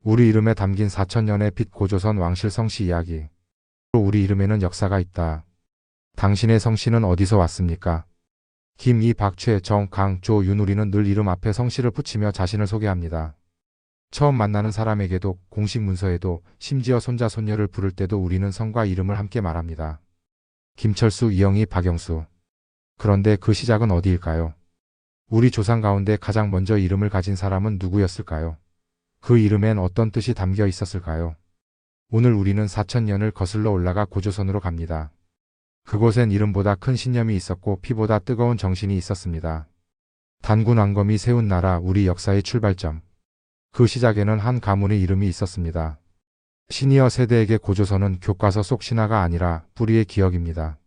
우리 이름에 담긴 4천년의 빛 고조선 왕실 성씨 이야기. 우리 이름에는 역사가 있다. 당신의 성씨는 어디서 왔습니까? 김, 이, 박, 최, 정, 강, 조, 윤. 우리는 늘 이름 앞에 성씨를 붙이며 자신을 소개합니다. 처음 만나는 사람에게도, 공식 문서에도, 심지어 손자, 손녀를 부를 때도 우리는 성과 이름을 함께 말합니다. 김철수, 이영희, 박영수. 그런데 그 시작은 어디일까요? 우리 조상 가운데 가장 먼저 이름을 가진 사람은 누구였을까요? 그 이름엔 어떤 뜻이 담겨 있었을까요? 오늘 우리는 4천년을 거슬러 올라가 고조선으로 갑니다. 그곳엔 이름보다 큰 신념이 있었고 피보다 뜨거운 정신이 있었습니다. 단군 왕검이 세운 나라, 우리 역사의 출발점. 그 시작에는 한 가문의 이름이 있었습니다. 시니어 세대에게 고조선은 교과서 속 신화가 아니라 뿌리의 기억입니다.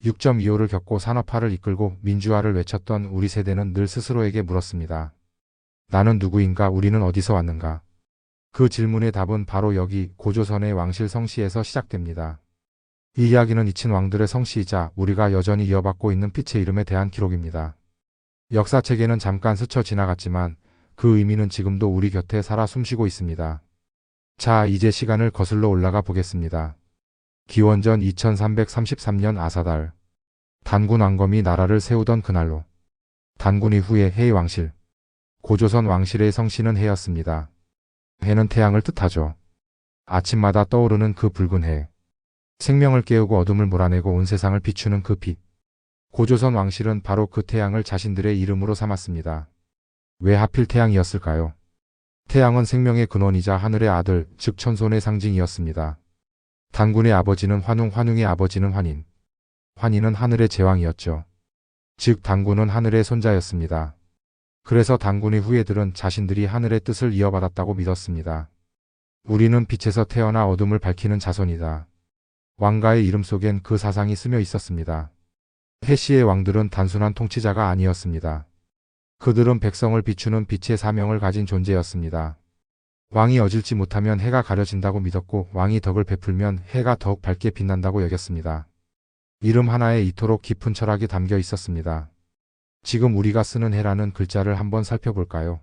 6.25를 겪고 산업화를 이끌고 민주화를 외쳤던 우리 세대는 늘 스스로에게 물었습니다. 나는 누구인가? 우리는 어디서 왔는가? 그 질문의 답은 바로 여기 고조선의 왕실 성씨에서 시작됩니다. 이 이야기는 잊힌 왕들의 성씨이자 우리가 여전히 이어받고 있는 빛의 이름에 대한 기록입니다. 역사책에는 잠깐 스쳐 지나갔지만 그 의미는 지금도 우리 곁에 살아 숨쉬고 있습니다. 자, 이제 시간을 거슬러 올라가 보겠습니다. 기원전 2333년 아사달. 단군 왕검이 나라를 세우던 그날로. 단군 이후의 해의 왕실. 고조선 왕실의 성씨는 해였습니다. 해는 태양을 뜻하죠. 아침마다 떠오르는 그 붉은 해. 생명을 깨우고 어둠을 몰아내고 온 세상을 비추는 그 빛. 고조선 왕실은 바로 그 태양을 자신들의 이름으로 삼았습니다. 왜 하필 태양이었을까요? 태양은 생명의 근원이자 하늘의 아들, 즉 천손의 상징이었습니다. 단군의 아버지는 환웅, 환웅의 아버지는 환인. 환인은 하늘의 제왕이었죠. 즉 단군은 하늘의 손자였습니다. 그래서 단군의 후예들은 자신들이 하늘의 뜻을 이어받았다고 믿었습니다. 우리는 빛에서 태어나 어둠을 밝히는 자손이다. 왕가의 이름 속엔 그 사상이 스며 있었습니다. 해시의 왕들은 단순한 통치자가 아니었습니다. 그들은 백성을 비추는 빛의 사명을 가진 존재였습니다. 왕이 어질지 못하면 해가 가려진다고 믿었고 왕이 덕을 베풀면 해가 더욱 밝게 빛난다고 여겼습니다. 이름 하나에 이토록 깊은 철학이 담겨 있었습니다. 지금 우리가 쓰는 해라는 글자를 한번 살펴볼까요?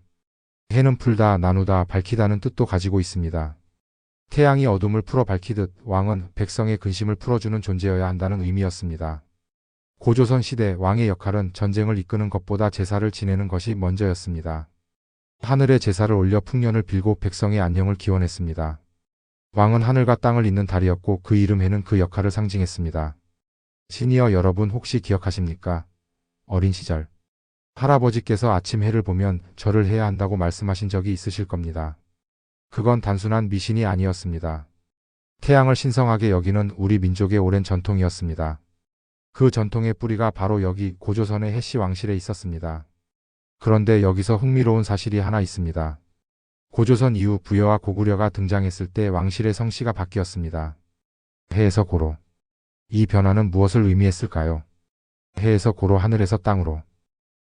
해는 풀다, 나누다, 밝히다는 뜻도 가지고 있습니다. 태양이 어둠을 풀어 밝히듯 왕은 백성의 근심을 풀어주는 존재여야 한다는 의미였습니다. 고조선 시대 왕의 역할은 전쟁을 이끄는 것보다 제사를 지내는 것이 먼저였습니다. 하늘에 제사를 올려 풍년을 빌고 백성의 안녕을 기원했습니다. 왕은 하늘과 땅을 잇는 달이었고 그 이름 해는 그 역할을 상징했습니다. 시니어 여러분 혹시 기억하십니까? 어린 시절 할아버지께서 아침 해를 보면 절을 해야 한다고 말씀하신 적이 있으실 겁니다. 그건 단순한 미신이 아니었습니다. 태양을 신성하게 여기는 우리 민족의 오랜 전통이었습니다. 그 전통의 뿌리가 바로 여기 고조선의 해시 왕실에 있었습니다. 그런데 여기서 흥미로운 사실이 하나 있습니다. 고조선 이후 부여와 고구려가 등장했을 때 왕실의 성씨가 바뀌었습니다. 해에서 고로. 이 변화는 무엇을 의미했을까요? 해에서 고로, 하늘에서 땅으로.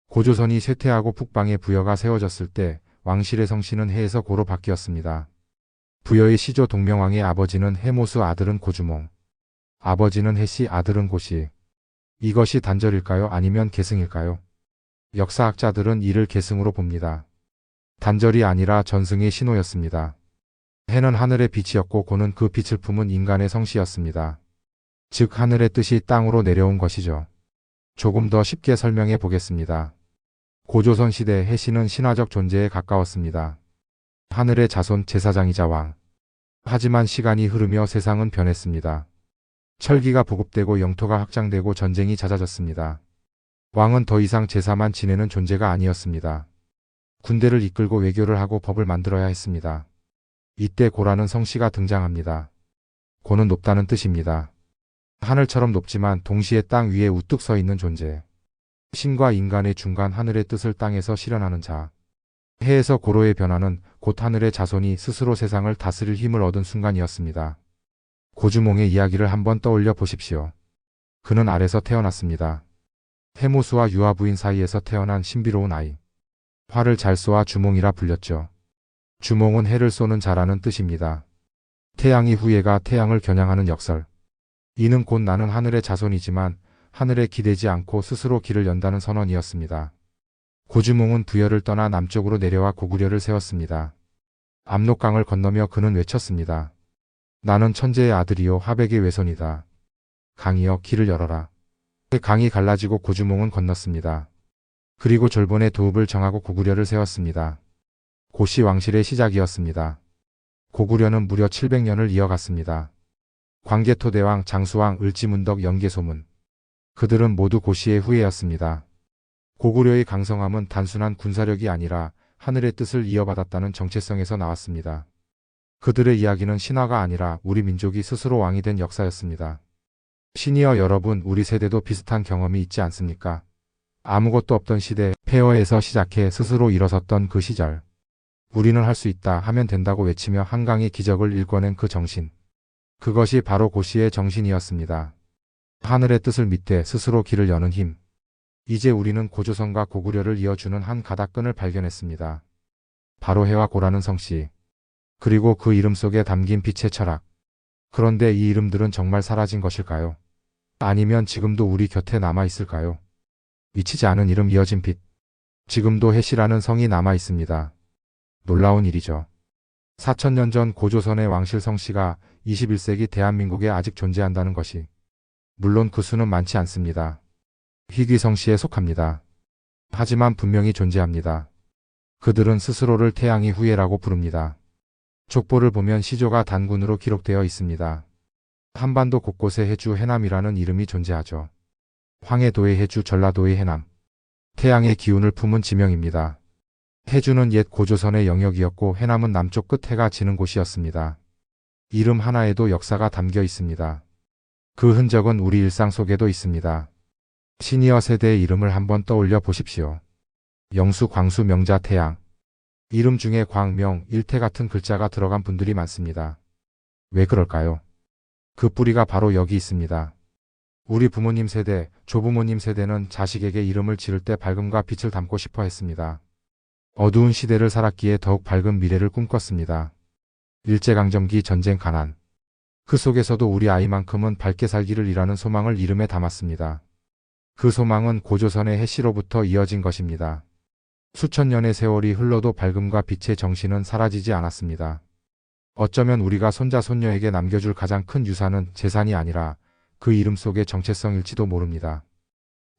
고조선이 쇠퇴하고 북방에 부여가 세워졌을 때 왕실의 성씨는 해에서 고로 바뀌었습니다. 부여의 시조 동명왕의 아버지는 해모수, 아들은 고주몽. 아버지는 해시, 아들은 고시. 이것이 단절일까요? 아니면 계승일까요? 역사학자들은 이를 계승으로 봅니다. 단절이 아니라 전승의 신호였습니다. 해는 하늘의 빛이었고 고는 그 빛을 품은 인간의 성씨였습니다. 즉 하늘의 뜻이 땅으로 내려온 것이죠. 조금 더 쉽게 설명해 보겠습니다. 고조선 시대 해시는 신화적 존재에 가까웠습니다. 하늘의 자손, 제사장이자 왕. 하지만 시간이 흐르며 세상은 변했습니다. 철기가 보급되고 영토가 확장되고 전쟁이 잦아졌습니다. 왕은 더 이상 제사만 지내는 존재가 아니었습니다. 군대를 이끌고 외교를 하고 법을 만들어야 했습니다. 이때 고라는 성씨가 등장합니다. 고는 높다는 뜻입니다. 하늘처럼 높지만 동시에 땅 위에 우뚝 서 있는 존재. 신과 인간의 중간, 하늘의 뜻을 땅에서 실현하는 자. 해에서 고로의 변화는 곧 하늘의 자손이 스스로 세상을 다스릴 힘을 얻은 순간이었습니다. 고주몽의 이야기를 한번 떠올려 보십시오. 그는 알에서 태어났습니다. 해모수와 유아 부인 사이에서 태어난 신비로운 아이. 활을 잘 쏘아 주몽이라 불렸죠. 주몽은 해를 쏘는 자라는 뜻입니다. 태양이 후예가 태양을 겨냥하는 역설. 이는 곧 나는 하늘의 자손이지만 하늘에 기대지 않고 스스로 길을 연다는 선언이었습니다. 고주몽은 부여를 떠나 남쪽으로 내려와 고구려를 세웠습니다. 압록강을 건너며 그는 외쳤습니다. 나는 천재의 아들이요 하백의 외손이다. 강이여 길을 열어라. 강이 갈라지고 고주몽은 건넜습니다. 그리고 졸본의 도읍을 정하고 고구려를 세웠습니다. 고씨 왕실의 시작이었습니다. 고구려는 무려 700년을 이어갔습니다. 광개토대왕, 장수왕, 을지문덕, 연개소문. 그들은 모두 고씨의 후예였습니다. 고구려의 강성함은 단순한 군사력이 아니라 하늘의 뜻을 이어받았다는 정체성에서 나왔습니다. 그들의 이야기는 신화가 아니라 우리 민족이 스스로 왕이 된 역사였습니다. 시니어 여러분, 우리 세대도 비슷한 경험이 있지 않습니까? 아무것도 없던 시대, 폐허에서 시작해 스스로 일어섰던 그 시절. 우리는 할 수 있다, 하면 된다고 외치며 한강의 기적을 일궈낸 그 정신. 그것이 바로 고씨의 정신이었습니다. 하늘의 뜻을 믿되 스스로 길을 여는 힘. 이제 우리는 고조선과 고구려를 이어주는 한 가닥끈을 발견했습니다. 바로 해와 고라는 성씨. 그리고 그 이름 속에 담긴 빛의 철학. 그런데 이 이름들은 정말 사라진 것일까요? 아니면 지금도 우리 곁에 남아 있을까요? 미치지 않은 이름, 이어진 빛. 지금도 해씨라는 성이 남아 있습니다. 놀라운 일이죠. 4000년 전 고조선의 왕실 성씨가 21세기 대한민국에 아직 존재한다는 것이. 물론 그 수는 많지 않습니다. 희귀 성씨에 속합니다. 하지만 분명히 존재합니다. 그들은 스스로를 태양의 후예라고 부릅니다. 족보를 보면 시조가 단군으로 기록되어 있습니다. 한반도 곳곳에 해주, 해남이라는 이름이 존재하죠. 황해도의 해주, 전라도의 해남. 태양의 기운을 품은 지명입니다. 해주는 옛 고조선의 영역이었고 해남은 남쪽 끝 해가 지는 곳이었습니다. 이름 하나에도 역사가 담겨 있습니다. 그 흔적은 우리 일상 속에도 있습니다. 시니어 세대의 이름을 한번 떠올려 보십시오. 영수, 광수, 명자, 태양. 이름 중에 광, 명, 일태 같은 글자가 들어간 분들이 많습니다. 왜 그럴까요? 그 뿌리가 바로 여기 있습니다. 우리 부모님 세대, 조부모님 세대는 자식에게 이름을 지을 때 밝음과 빛을 담고 싶어 했습니다. 어두운 시대를 살았기에 더욱 밝은 미래를 꿈꿨습니다. 일제강점기, 전쟁, 가난. 그 속에서도 우리 아이만큼은 밝게 살기를 이라는 소망을 이름에 담았습니다. 그 소망은 고조선의 해씨로부터 이어진 것입니다. 수천 년의 세월이 흘러도 밝음과 빛의 정신은 사라지지 않았습니다. 어쩌면 우리가 손자 손녀에게 남겨줄 가장 큰 유산은 재산이 아니라 그 이름 속의 정체성일지도 모릅니다.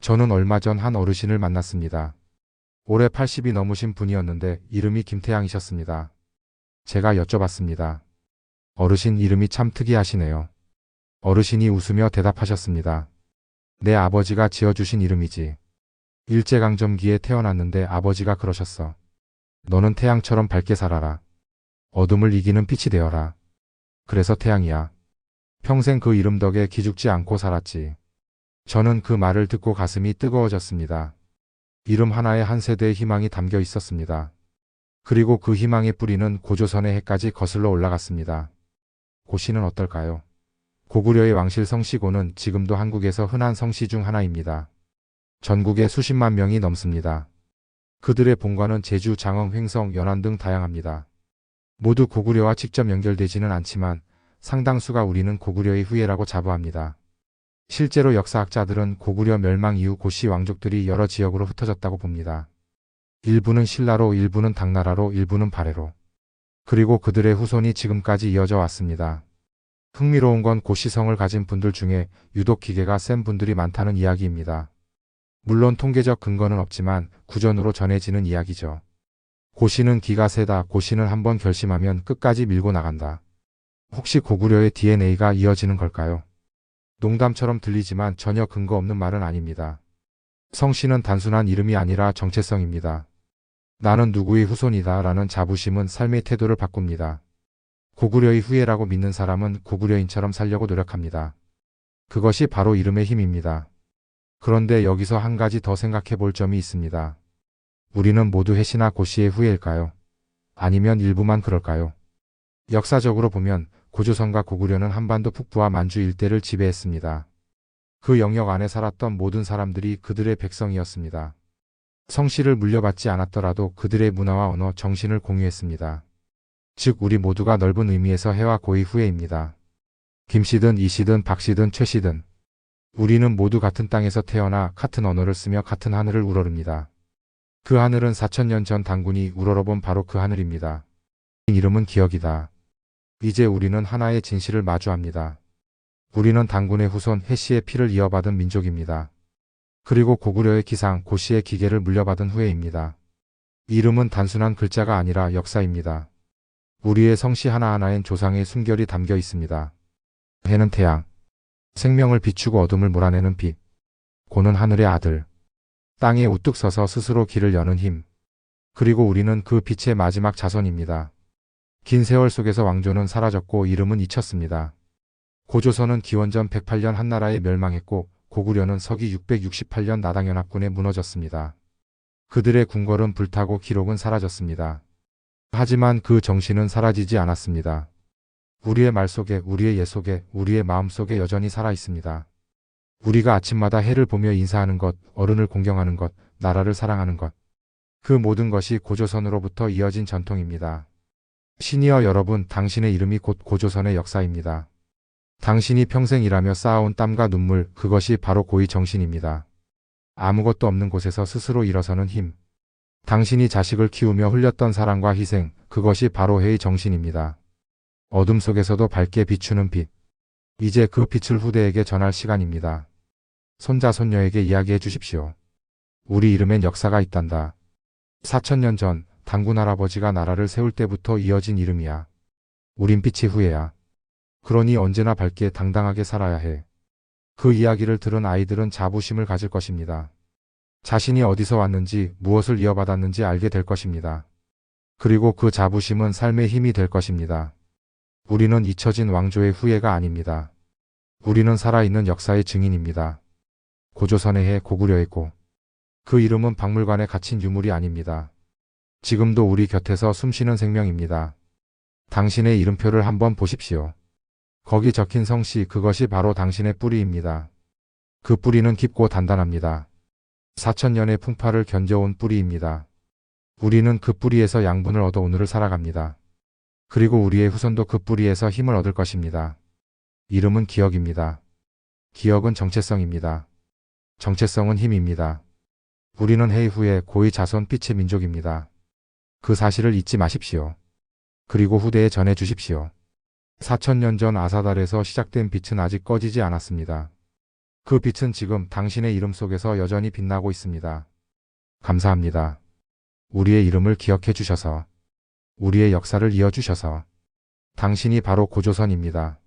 저는 얼마 전 한 어르신을 만났습니다. 올해 80이 넘으신 분이었는데 이름이 김태양이셨습니다. 제가 여쭤봤습니다. 어르신, 이름이 참 특이하시네요. 어르신이 웃으며 대답하셨습니다. 내 아버지가 지어주신 이름이지. 일제강점기에 태어났는데 아버지가 그러셨어. 너는 태양처럼 밝게 살아라. 어둠을 이기는 빛이 되어라. 그래서 태양이야. 평생 그 이름 덕에 기죽지 않고 살았지. 저는 그 말을 듣고 가슴이 뜨거워졌습니다. 이름 하나에 한 세대의 희망이 담겨 있었습니다. 그리고 그 희망의 뿌리는 고조선의 해까지 거슬러 올라갔습니다. 고씨는 어떨까요? 고구려의 왕실 성씨고는 지금도 한국에서 흔한 성씨 중 하나입니다. 전국에 수십만 명이 넘습니다. 그들의 본관은 제주, 장흥, 횡성, 연안 등 다양합니다. 모두 고구려와 직접 연결되지는 않지만 상당수가 우리는 고구려의 후예라고 자부합니다. 실제로 역사학자들은 고구려 멸망 이후 고씨 왕족들이 여러 지역으로 흩어졌다고 봅니다. 일부는 신라로, 일부는 당나라로, 일부는 발해로. 그리고 그들의 후손이 지금까지 이어져 왔습니다. 흥미로운 건 고씨성을 가진 분들 중에 유독 기계가 센 분들이 많다는 이야기입니다. 물론 통계적 근거는 없지만 구전으로 전해지는 이야기죠. 고씨는 기가 세다, 고씨는 한번 결심하면 끝까지 밀고 나간다. 혹시 고구려의 DNA가 이어지는 걸까요? 농담처럼 들리지만 전혀 근거 없는 말은 아닙니다. 성씨는 단순한 이름이 아니라 정체성입니다. 나는 누구의 후손이다 라는 자부심은 삶의 태도를 바꿉니다. 고구려의 후예라고 믿는 사람은 고구려인처럼 살려고 노력합니다. 그것이 바로 이름의 힘입니다. 그런데 여기서 한 가지 더 생각해 볼 점이 있습니다. 우리는 모두 해씨나 고씨의 후예일까요? 아니면 일부만 그럴까요? 역사적으로 보면 고조선과 고구려는 한반도 북부와 만주 일대를 지배했습니다. 그 영역 안에 살았던 모든 사람들이 그들의 백성이었습니다. 성씨를 물려받지 않았더라도 그들의 문화와 언어, 정신을 공유했습니다. 즉 우리 모두가 넓은 의미에서 해와 고의 후예입니다. 김씨든 이씨든 박씨든 최씨든 우리는 모두 같은 땅에서 태어나 같은 언어를 쓰며 같은 하늘을 우러릅니다. 그 하늘은 4000년 전 단군이 우러러본 바로 그 하늘입니다. 이름은 기억이다. 이제 우리는 하나의 진실을 마주합니다. 우리는 당군의 후손 해씨의 피를 이어받은 민족입니다. 그리고 고구려의 기상 고씨의 기계를 물려받은 후예입니다. 이름은 단순한 글자가 아니라 역사입니다. 우리의 성씨 하나하나엔 조상의 숨결이 담겨 있습니다. 해는 태양, 생명을 비추고 어둠을 몰아내는 빛, 고는 하늘의 아들, 땅에 우뚝 서서 스스로 길을 여는 힘, 그리고 우리는 그 빛의 마지막 자손입니다. 긴 세월 속에서 왕조는 사라졌고 이름은 잊혔습니다. 고조선은 기원전 108년 한나라에 멸망했고 고구려는 서기 668년 나당연합군에 무너졌습니다. 그들의 궁궐은 불타고 기록은 사라졌습니다. 하지만 그 정신은 사라지지 않았습니다. 우리의 말 속에, 우리의 옛 속에, 우리의 마음 속에 여전히 살아 있습니다. 우리가 아침마다 해를 보며 인사하는 것, 어른을 공경하는 것, 나라를 사랑하는 것. 그 모든 것이 고조선으로부터 이어진 전통입니다. 시니어 여러분, 당신의 이름이 곧 고조선의 역사입니다. 당신이 평생 일하며 쌓아온 땀과 눈물, 그것이 바로 고위 정신입니다. 아무것도 없는 곳에서 스스로 일어서는 힘. 당신이 자식을 키우며 흘렸던 사랑과 희생, 그것이 바로 해의 정신입니다. 어둠 속에서도 밝게 비추는 빛. 이제 그 빛을 후대에게 전할 시간입니다. 손자 손녀에게 이야기해 주십시오. 우리 이름엔 역사가 있단다. 4000년 전 당군 할아버지가 나라를 세울 때부터 이어진 이름이야. 우린 빛의 후예야. 그러니 언제나 밝게 당당하게 살아야 해. 그 이야기를 들은 아이들은 자부심을 가질 것입니다. 자신이 어디서 왔는지, 무엇을 이어받았는지 알게 될 것입니다. 그리고 그 자부심은 삶의 힘이 될 것입니다. 우리는 잊혀진 왕조의 후예가 아닙니다. 우리는 살아있는 역사의 증인입니다. 고조선의 해, 고구려의 고. 그 이름은 박물관에 갇힌 유물이 아닙니다. 지금도 우리 곁에서 숨쉬는 생명입니다. 당신의 이름표를 한번 보십시오. 거기 적힌 성씨, 그것이 바로 당신의 뿌리입니다. 그 뿌리는 깊고 단단합니다. 4000년의 풍파를 견뎌온 뿌리입니다. 우리는 그 뿌리에서 양분을 얻어 오늘을 살아갑니다. 그리고 우리의 후손도 그 뿌리에서 힘을 얻을 것입니다. 이름은 기억입니다. 기억은 정체성입니다. 정체성은 힘입니다. 우리는 해의 후예 고위 자손 빛의 민족입니다. 그 사실을 잊지 마십시오. 그리고 후대에 전해 주십시오. 4000년 전 아사달에서 시작된 빛은 아직 꺼지지 않았습니다. 그 빛은 지금 당신의 이름 속에서 여전히 빛나고 있습니다. 감사합니다. 우리의 이름을 기억해 주셔서, 우리의 역사를 이어주셔서. 당신이 바로 고조선입니다.